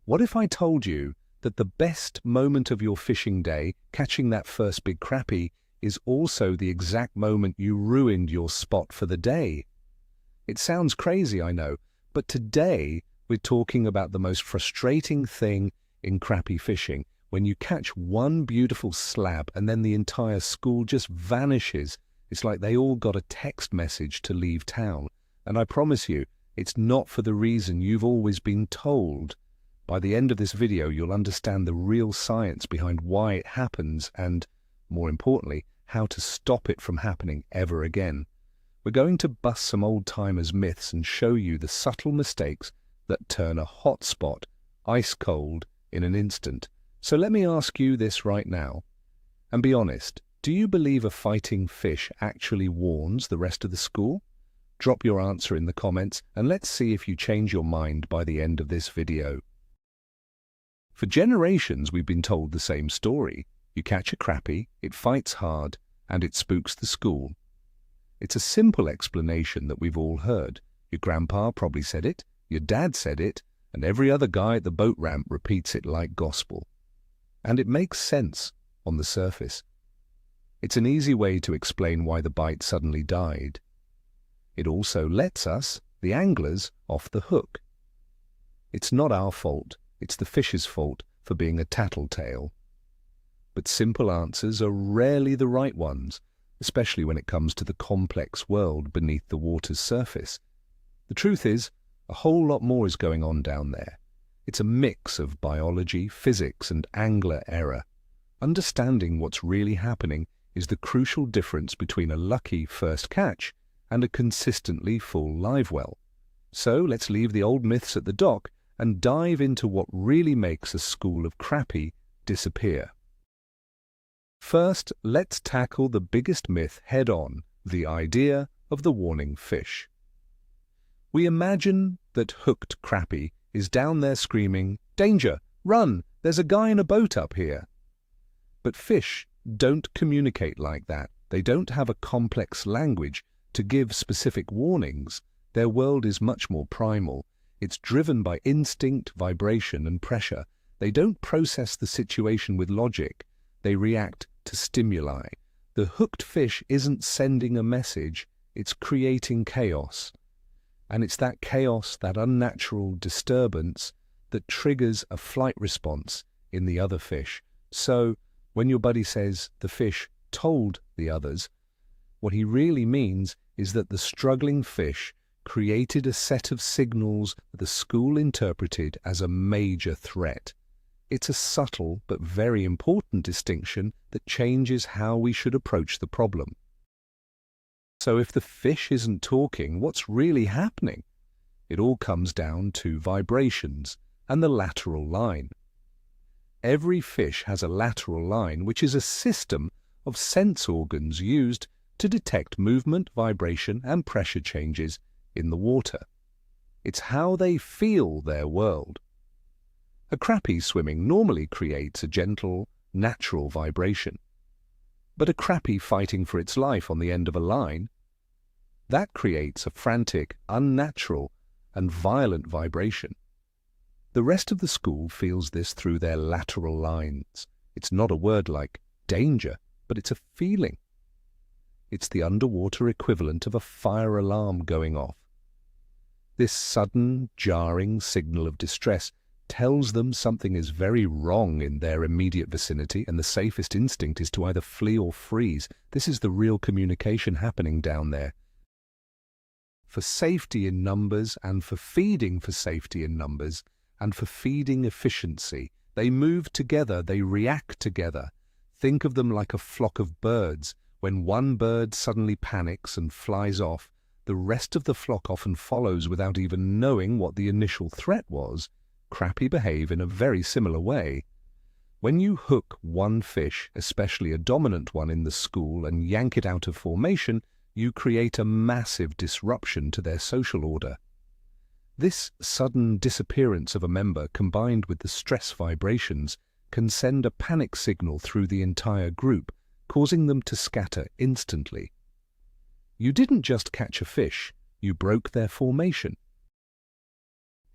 What if I told you that the best moment of your fishing day, catching that first big crappie, is also the exact moment you ruined your spot for the day? It sounds crazy, I know, but today we're talking about the most frustrating thing in crappie fishing, when you catch one beautiful slab and then the entire school just vanishes. It's like they all got a text message to leave town. And I promise you, it's not for the reason you've always been told. By the end of this video, you'll understand the real science behind why it happens and, more importantly, how to stop it from happening ever again. We're going to bust some old-timers' myths and show you the subtle mistakes that turn a hot spot ice cold in an instant. So let me ask you this right now, and be honest, do you believe a fighting fish actually warns the rest of the school? Drop your answer in the comments and let's see if you change your mind by the end of this video. For generations we've been told the same story. You catch a crappie, it fights hard, and it spooks the school. It's a simple explanation that we've all heard. Your grandpa probably said it, your dad said it, and every other guy at the boat ramp repeats it like gospel. And it makes sense on the surface. It's an easy way to explain why the bite suddenly died. It also lets us, the anglers, off the hook. It's not our fault, it's the fish's fault for being a tattletale. But simple answers are rarely the right ones, especially when it comes to the complex world beneath the water's surface. The truth is, a whole lot more is going on down there. It's a mix of biology, physics, and angler error. Understanding what's really happening is the crucial difference between a lucky first catch and a consistently full livewell. So let's leave the old myths at the dock and dive into what really makes a school of crappie disappear. First, let's tackle the biggest myth head-on, the idea of the warning fish. We imagine that hooked crappie is down there screaming, "Danger! Run! There's a guy in a boat up here!" But fish don't communicate like that. They don't have a complex language to give specific warnings. Their world is much more primal. It's driven by instinct, vibration, and pressure. They don't process the situation with logic. They react to stimuli. The hooked fish isn't sending a message, it's creating chaos. And it's that chaos, that unnatural disturbance, that triggers a flight response in the other fish. So, when your buddy says the fish told the others, what he really means is that the struggling fish created a set of signals that the school interpreted as a major threat. It's a subtle but very important distinction that changes how we should approach the problem. So if the fish isn't talking, what's really happening? It all comes down to vibrations and the lateral line. Every fish has a lateral line, which is a system of sense organs used to detect movement, vibration, and pressure changes in the water. It's how they feel their world. A crappie swimming normally creates a gentle, natural vibration. But a crappie fighting for its life on the end of a line, that creates a frantic, unnatural, and violent vibration. The rest of the school feels this through their lateral lines. It's not a word like danger, but it's a feeling. It's the underwater equivalent of a fire alarm going off. This sudden, jarring signal of distress tells them something is very wrong in their immediate vicinity, and the safest instinct is to either flee or freeze. This is the real communication happening down there. For safety in numbers, and for feeding for safety in numbers, and for feeding efficiency, they move together, they react together. Think of them like a flock of birds. When one bird suddenly panics and flies off, the rest of the flock often follows without even knowing what the initial threat was. Crappie behave in a very similar way. When you hook one fish, especially a dominant one in the school, and yank it out of formation, you create a massive disruption to their social order. This sudden disappearance of a member, combined with the stress vibrations, can send a panic signal through the entire group, causing them to scatter instantly. You didn't just catch a fish, you broke their formation.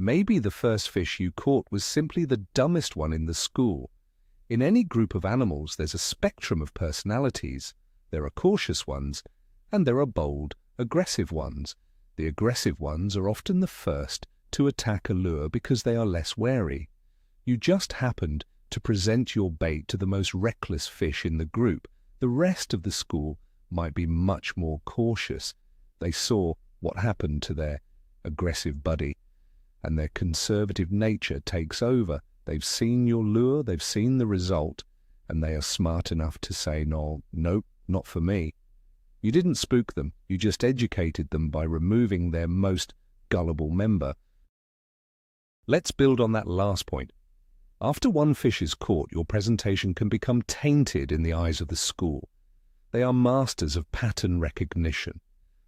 Maybe the first fish you caught was simply the dumbest one in the school. In any group of animals, there's a spectrum of personalities. There are cautious ones, and there are bold, aggressive ones. The aggressive ones are often the first to attack a lure because they are less wary. You just happened to present your bait to the most reckless fish in the group. The rest of the school might be much more cautious. They saw what happened to their aggressive buddy, and their conservative nature takes over. They've seen your lure, they've seen the result, and they are smart enough to say, no, nope, not for me. You didn't spook them, you just educated them by removing their most gullible member. Let's build on that last point. After one fish is caught, your presentation can become tainted in the eyes of the school. They are masters of pattern recognition.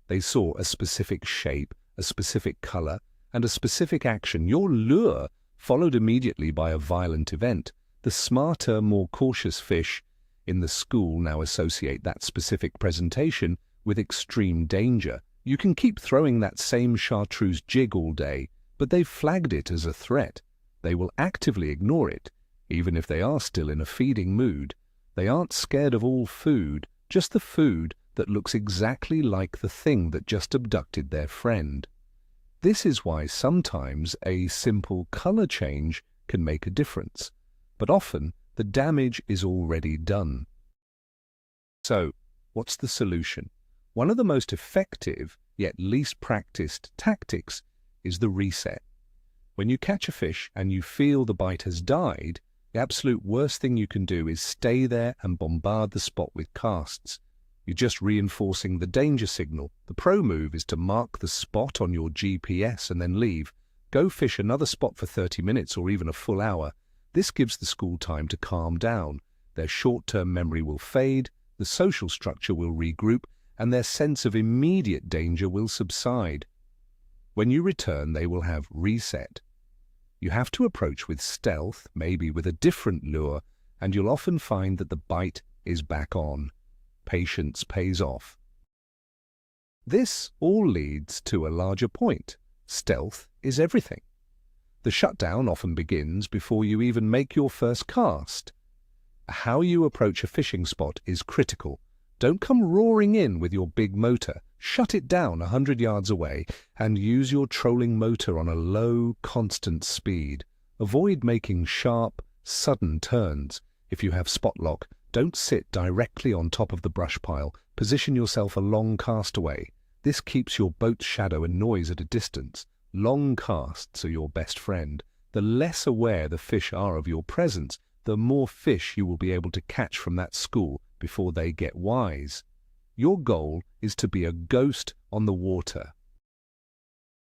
They saw a specific shape, a specific color, and a specific action. Your lure followed immediately by a violent event. The smarter, more cautious fish in the school now associate that specific presentation with extreme danger. You can keep throwing that same chartreuse jig all day, but they've flagged it as a threat. They will actively ignore it, even if they are still in a feeding mood. They aren't scared of all food, just the food that looks exactly like the thing that just abducted their friend. This is why sometimes a simple color change can make a difference, but often the damage is already done. So, what's the solution? One of the most effective, yet least practiced tactics is the reset. When you catch a fish and you feel the bite has died, the absolute worst thing you can do is stay there and bombard the spot with casts. You're just reinforcing the danger signal. The pro move is to mark the spot on your GPS and then leave. Go fish another spot for 30 minutes or even a full hour. This gives the school time to calm down. Their short-term memory will fade, the social structure will regroup, and their sense of immediate danger will subside. When you return, they will have reset. You have to approach with stealth, maybe with a different lure, and you'll often find that the bite is back on. Patience pays off. This all leads to a larger point. Stealth is everything. The shutdown often begins before you even make your first cast. How you approach a fishing spot is critical. Don't come roaring in with your big motor. Shut it down 100 yards away and use your trolling motor on a low, constant speed. Avoid making sharp, sudden turns. If you have spot lock, don't sit directly on top of the brush pile. Position yourself a long cast away. This keeps your boat's shadow and noise at a distance. Long casts are your best friend. The less aware the fish are of your presence, the more fish you will be able to catch from that school before they get wise. Your goal is to be a ghost on the water.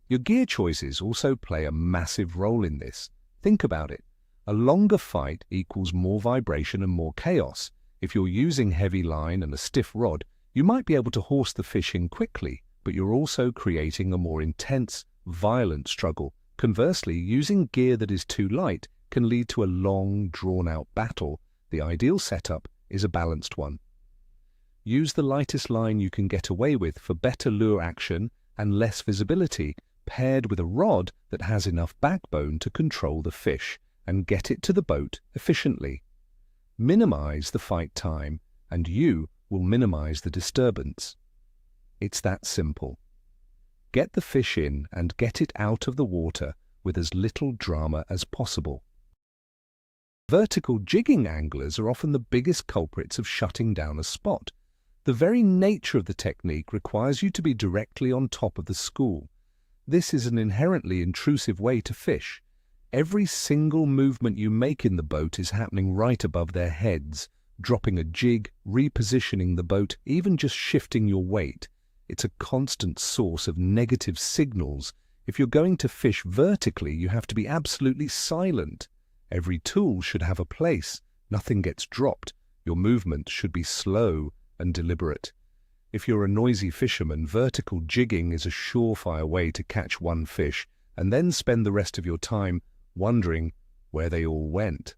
Your gear choices also play a massive role in this. Think about it. A longer fight equals more vibration and more chaos. If you're using heavy line and a stiff rod, you might be able to horse the fish in quickly, but you're also creating a more intense, violent struggle. Conversely, using gear that is too light can lead to a long, drawn-out battle. The ideal setup is a balanced one. Use the lightest line you can get away with for better lure action and less visibility, paired with a rod that has enough backbone to control the fish and get it to the boat efficiently. Minimize the fight time, and you will minimize the disturbance. It's that simple. Get the fish in and get it out of the water with as little drama as possible. Vertical jigging anglers are often the biggest culprits of shutting down a spot. The very nature of the technique requires you to be directly on top of the school. This is an inherently intrusive way to fish. Every single movement you make in the boat is happening right above their heads. Dropping a jig, repositioning the boat, even just shifting your weight. It's a constant source of negative signals. If you're going to fish vertically, you have to be absolutely silent. Every tool should have a place. Nothing gets dropped. Your movement should be slow and deliberate. If you're a noisy fisherman, vertical jigging is a surefire way to catch one fish and then spend the rest of your time wondering where they all went.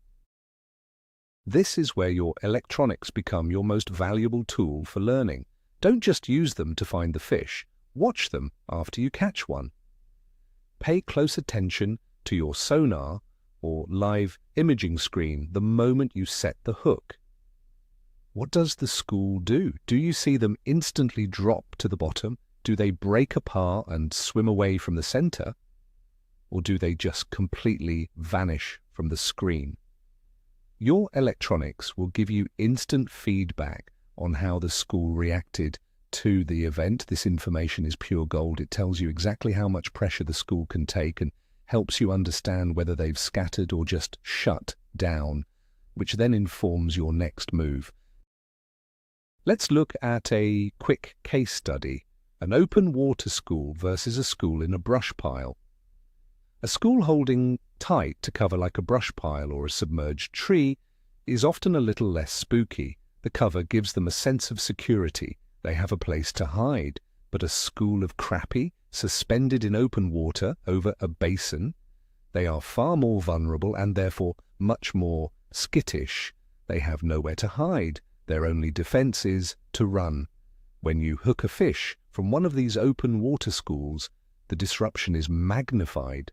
This is where your electronics become your most valuable tool for learning. Don't just use them to find the fish. Watch them after you catch one. Pay close attention to your sonar or live imaging screen the moment you set the hook. What does the school do? Do you see them instantly drop to the bottom? Do they break apart and swim away from the center? Or do they just completely vanish from the screen? Your electronics will give you instant feedback on how the school reacted to the event. This information is pure gold. It tells you exactly how much pressure the school can take and helps you understand whether they've scattered or just shut down, which then informs your next move. Let's look at a quick case study, an open water school versus a school in a brush pile. A school holding tight to cover like a brush pile or a submerged tree is often a little less spooky. The cover gives them a sense of security. They have a place to hide. But a school of Crappie, suspended in open water over a basin, they are far more vulnerable and therefore much more skittish. They have nowhere to hide. Their only defense is to run. When you hook a fish from one of these open water schools, the disruption is magnified.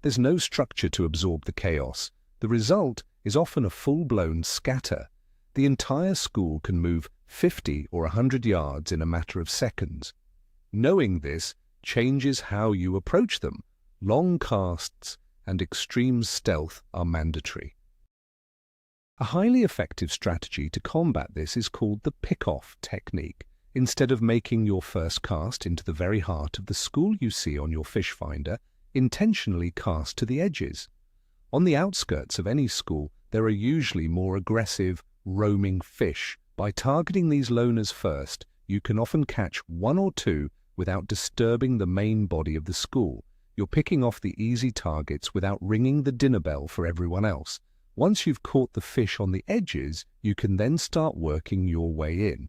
There's no structure to absorb the chaos. The result is often a full-blown scatter. The entire school can move 50 or 100 yards in a matter of seconds. Knowing this changes how you approach them. Long casts and extreme stealth are mandatory. A highly effective strategy to combat this is called the pick-off technique. Instead of making your first cast into the very heart of the school you see on your fish finder, intentionally cast to the edges. On the outskirts of any school, there are usually more aggressive, roaming fish. By targeting these loners first, you can often catch one or two without disturbing the main body of the school. You're picking off the easy targets without ringing the dinner bell for everyone else. Once you've caught the fish on the edges, you can then start working your way in.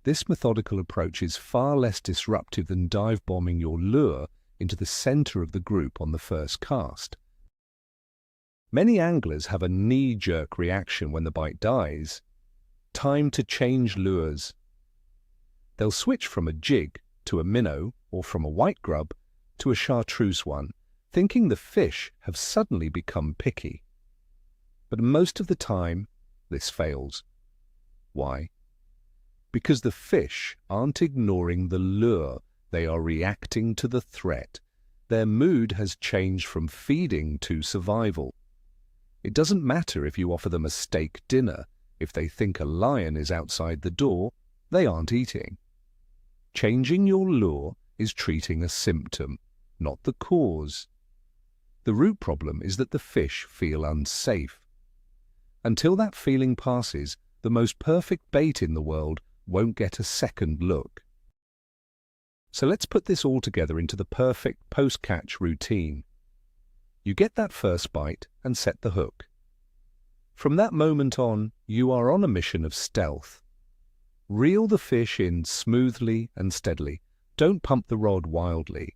This methodical approach is far less disruptive than dive bombing your lure into the center of the group on the first cast. Many anglers have a knee-jerk reaction when the bite dies. Time to change lures. They'll switch from a jig to a minnow or from a white grub to a chartreuse one, thinking the fish have suddenly become picky. But most of the time, this fails. Why? Because the fish aren't ignoring the lure, they are reacting to the threat. Their mood has changed from feeding to survival. It doesn't matter if you offer them a steak dinner. If they think a lion is outside the door, they aren't eating. Changing your lure is treating a symptom, not the cause. The root problem is that the fish feel unsafe. Until that feeling passes, the most perfect bait in the world won't get a second look. So let's put this all together into the perfect post-catch routine. You get that first bite and set the hook. From that moment on, you are on a mission of stealth. Reel the fish in smoothly and steadily. Don't pump the rod wildly.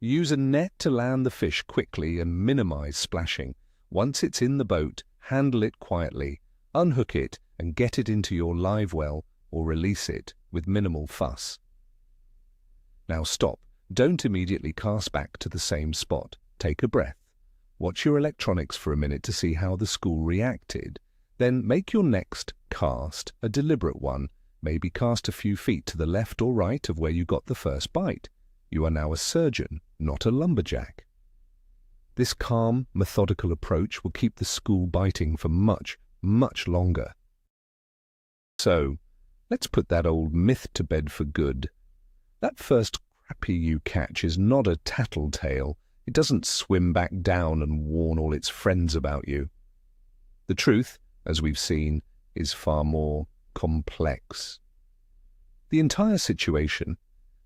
Use a net to land the fish quickly and minimize splashing. Once it's in the boat, handle it quietly, unhook it and get it into your livewell or release it with minimal fuss. Now stop. Don't immediately cast back to the same spot. Take a breath. Watch your electronics for a minute to see how the school reacted. Then make your next cast a deliberate one. Maybe cast a few feet to the left or right of where you got the first bite. You are now a surgeon, not a lumberjack. This calm, methodical approach will keep the school biting for much, much longer. So, let's put that old myth to bed for good. That first crappie you catch is not a tattletale. It doesn't swim back down and warn all its friends about you. The truth, as we've seen, is far more complex. The entire situation,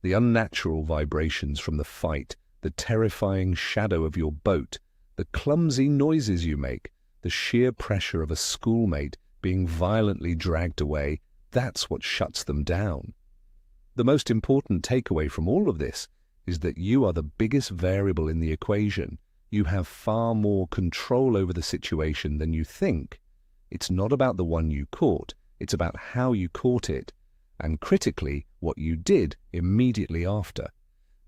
the unnatural vibrations from the fight, the terrifying shadow of your boat, the clumsy noises you make, the sheer pressure of a schoolmate being violently dragged away, that's what shuts them down. The most important takeaway from all of this is that you are the biggest variable in the equation. You have far more control over the situation than you think. It's not about the one you caught, it's about how you caught it, and critically, what you did immediately after.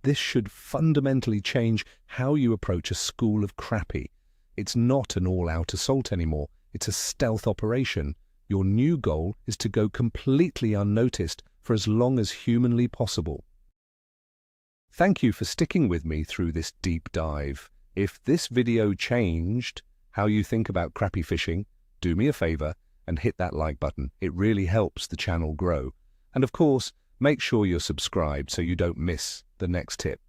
This should fundamentally change how you approach a school of crappie. It's not an all-out assault anymore. It's a stealth operation. Your new goal is to go completely unnoticed for as long as humanly possible. Thank you for sticking with me through this deep dive. If this video changed how you think about crappie fishing, do me a favor and hit that like button. It really helps the channel grow. And of course, make sure you're subscribed so you don't miss the next tip.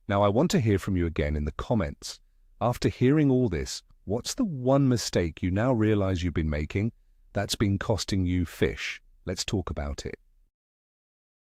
Now, I want to hear from you again in the comments. After hearing all this, what's the one mistake you now realize you've been making that's been costing you fish? Let's talk about it.